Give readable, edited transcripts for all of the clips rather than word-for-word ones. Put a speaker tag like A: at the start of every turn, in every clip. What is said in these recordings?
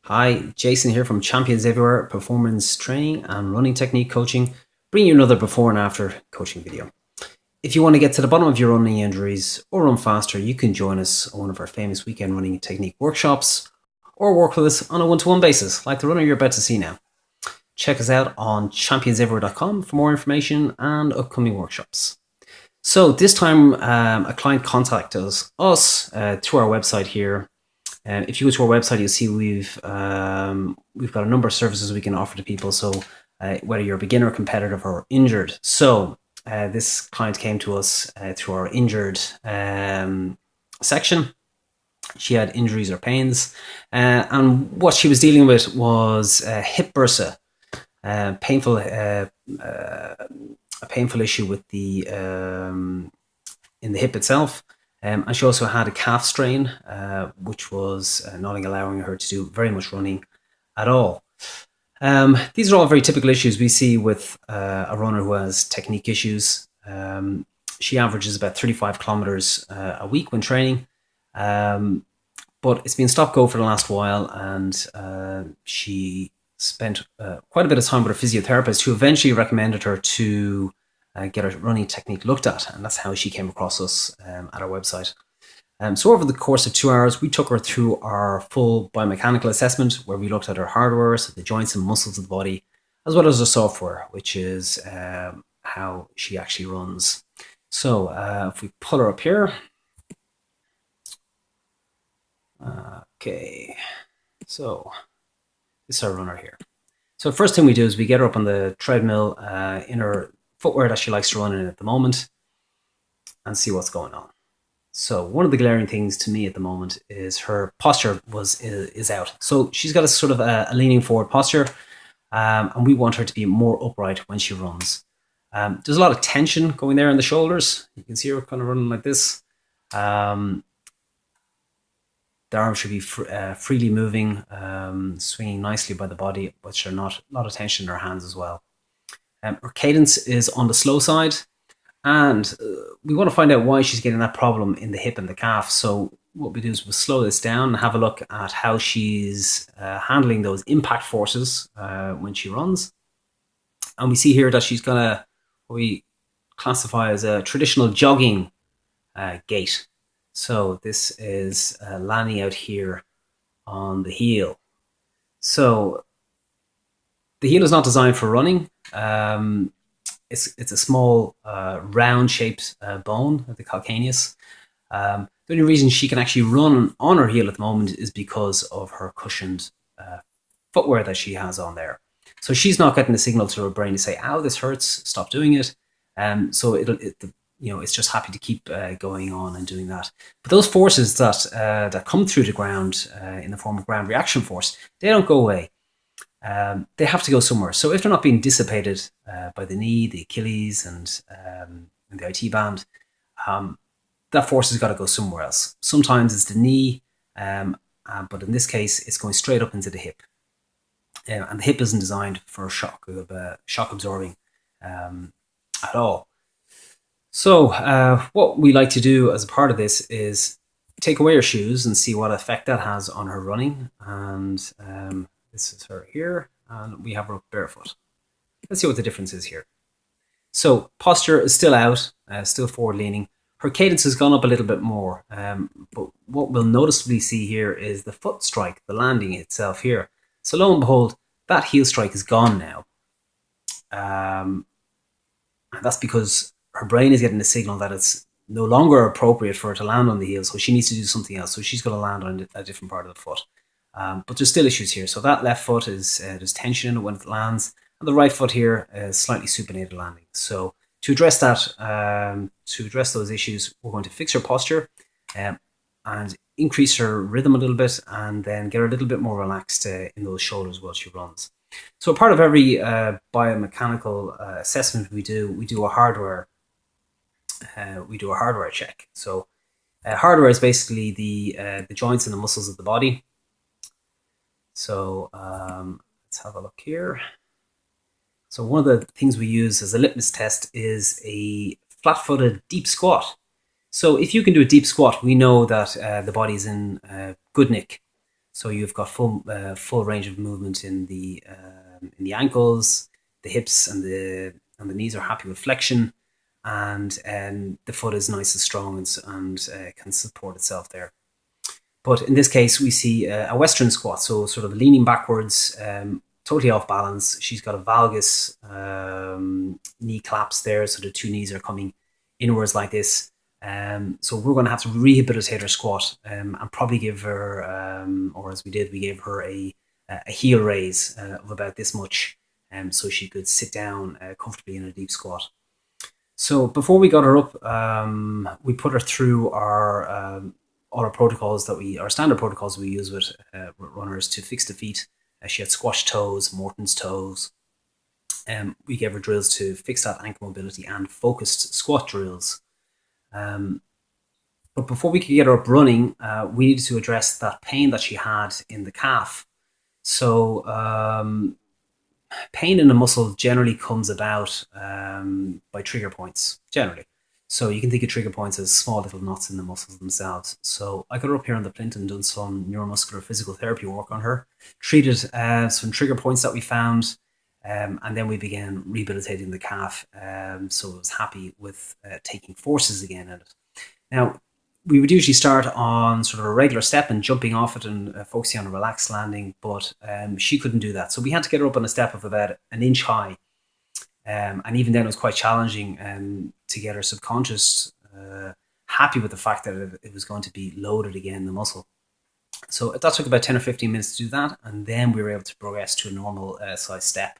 A: Hi, Jason here from Champions Everywhere Performance Training and Running Technique Coaching, bringing you another before and after coaching video. If you want to get to the bottom of your running injuries or run faster, you can join us on one of our famous weekend running technique workshops or work with us on a one-to-one basis, like the runner you're about to see now. Check us out on championseverywhere.com for more information and upcoming workshops. So this time, a client contacted us through our website here. If you go to our website, you'll see we've got a number of services we can offer to people. So whether you're a beginner, competitive, or injured. So this client came to us through our injured section. She had injuries or pains, and what she was dealing with was hip bursa, a painful issue with the in the hip itself. And she also had a calf strain, which was not allowing her to do very much running at all. These are all very typical issues we see with a runner who has technique issues. She averages about 35 kilometers a week when training, but it's been stop-go for the last while, and she spent quite a bit of time with her physiotherapist, who eventually recommended her to get her running technique looked at, and that's how she came across us at our website. So over the course of 2 hours, we took her through our full biomechanical assessment, where we looked at her hardware, so the joints and muscles of the body, as well as the software, which is how she actually runs. So if we pull her up here, okay, so this is our runner here. So the first thing we do is we get her up on the treadmill in her footwear that she likes to run in at the moment, and see what's going on. So one of the glaring things to me at the moment is her posture is out. So she's got a sort of a leaning forward posture, and we want her to be more upright when she runs. There's a lot of tension going there in the shoulders. You can see her kind of running like this. The arms should be freely moving, swinging nicely by the body, but there's not a lot of tension in her hands as well. Her cadence is on the slow side, and we want to find out why she's getting that problem in the hip and the calf. So what we do is we'll slow this down and have a look at how she's handling those impact forces when she runs. And we see here that she's got what we classify as a traditional jogging gait. So this is landing out here on the heel. So the heel is not designed for running. It's a small round-shaped bone, the calcaneus. The only reason she can actually run on her heel at the moment is because of her cushioned footwear that she has on there. So she's not getting the signal to her brain to say, "Ow, this hurts, stop doing it." So it's just happy to keep going on and doing that. But those forces that come through the ground in the form of ground reaction force, they don't go away. They have to go somewhere. So if they're not being dissipated by the knee, the Achilles, and the IT band, that force has got to go somewhere else. Sometimes it's the knee, but in this case, it's going straight up into the hip. And the hip isn't designed for shock absorbing at all. So what we like to do as a part of this is take away her shoes and see what effect that has on her running. And this is her here, and we have her up barefoot. Let's see what the difference is here. So posture is still out, still forward leaning. Her cadence has gone up a little bit more, but what we'll noticeably see here is the foot strike, the landing itself here. So lo and behold, that heel strike is gone now. And that's because her brain is getting the signal that it's no longer appropriate for her to land on the heel, so she needs to do something else. So she's going to land on a different part of the foot. But there's still issues here. So that left foot is there's tension in it when it lands, and the right foot here is slightly supinated landing. So to address that, to address those issues, we're going to fix her posture and increase her rhythm a little bit, and then get her a little bit more relaxed in those shoulders while she runs. So part of every biomechanical assessment we do a hardware check. So hardware is basically the joints and the muscles of the body. So let's have a look here. So one of the things we use as a litmus test is a flat-footed deep squat. So if you can do a deep squat, we know that the body's in good nick. So you've got full range of movement in the ankles, the hips, and the knees are happy with flexion, and the foot is nice and strong and can support itself there. But in this case, we see a Western squat, so sort of leaning backwards, totally off balance. She's got a valgus knee collapse there, so the two knees are coming inwards like this. So we're going to have to rehabilitate her squat and probably give her, or as we did, we gave her a heel raise of about this much, so she could sit down comfortably in a deep squat. So before we got her up, we put her through all our protocols our standard protocols we use with runners to fix the feet. She had squash toes, Morton's toes. We gave her drills to fix that ankle mobility and focused squat drills. But before we could get her up running, we needed to address that pain that she had in the calf. So pain in the muscle generally comes about by trigger points, generally. So you can think of trigger points as small little knots in the muscles themselves. So I got her up here on the plinth and done some neuromuscular physical therapy work on her, treated some trigger points that we found, and then we began rehabilitating the calf. So I was happy with taking forces again at it. Now, we would usually start on sort of a regular step and jumping off it and focusing on a relaxed landing, but she couldn't do that. So we had to get her up on a step of about an inch high. And even then it was quite challenging to get her subconscious happy with the fact that it was going to be loaded again, the muscle. So that took about 10 or 15 minutes to do that. And then we were able to progress to a normal size step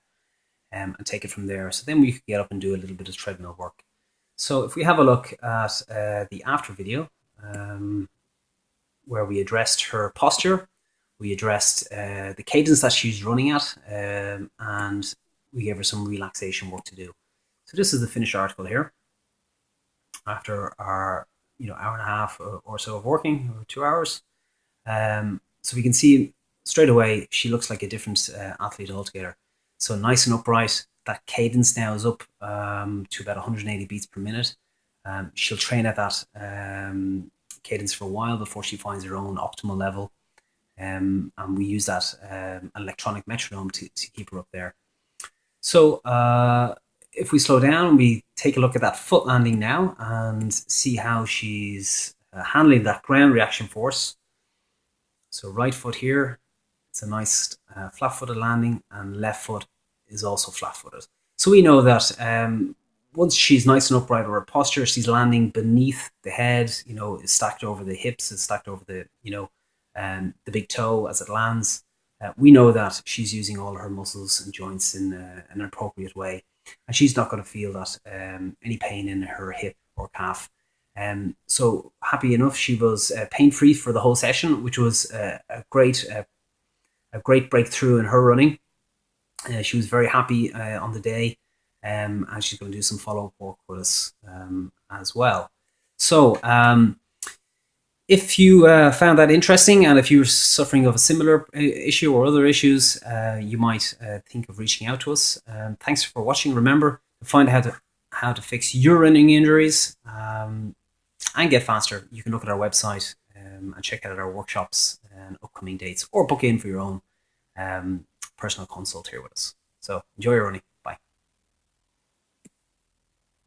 A: and take it from there. So then we could get up and do a little bit of treadmill work. So if we have a look at the after video, where we addressed her posture, we addressed the cadence that she's running at, and we gave her some relaxation work to do. So this is the finished article here after our hour and a half or so of working, or 2 hours. So we can see straight away she looks like a different athlete altogether. So nice and upright. That cadence now is up to about 180 beats per minute. She'll train at that cadence for a while before she finds her own optimal level. And we use that electronic metronome to keep her up there. So if we slow down, we take a look at that foot landing now and see how she's handling that ground reaction force. So right foot here, it's a nice flat-footed landing, and left foot is also flat-footed. So we know that once she's nice and upright, or her posture, she's landing beneath the head, is stacked over the hips, is stacked over the big toe as it lands. We know that she's using all her muscles and joints in an appropriate way, and she's not going to feel that any pain in her hip or calf. So happy enough, she was pain-free for the whole session, which was a great breakthrough in her running. She was very happy on the day, and she's going to do some follow-up work with us as well. So if you found that interesting, and if you're suffering of a similar issue or other issues, you might think of reaching out to us. Thanks for watching. Remember, to find out how to fix your running injuries and get faster, you can look at our website and check out our workshops and upcoming dates, or book in for your own personal consult here with us. So enjoy your running.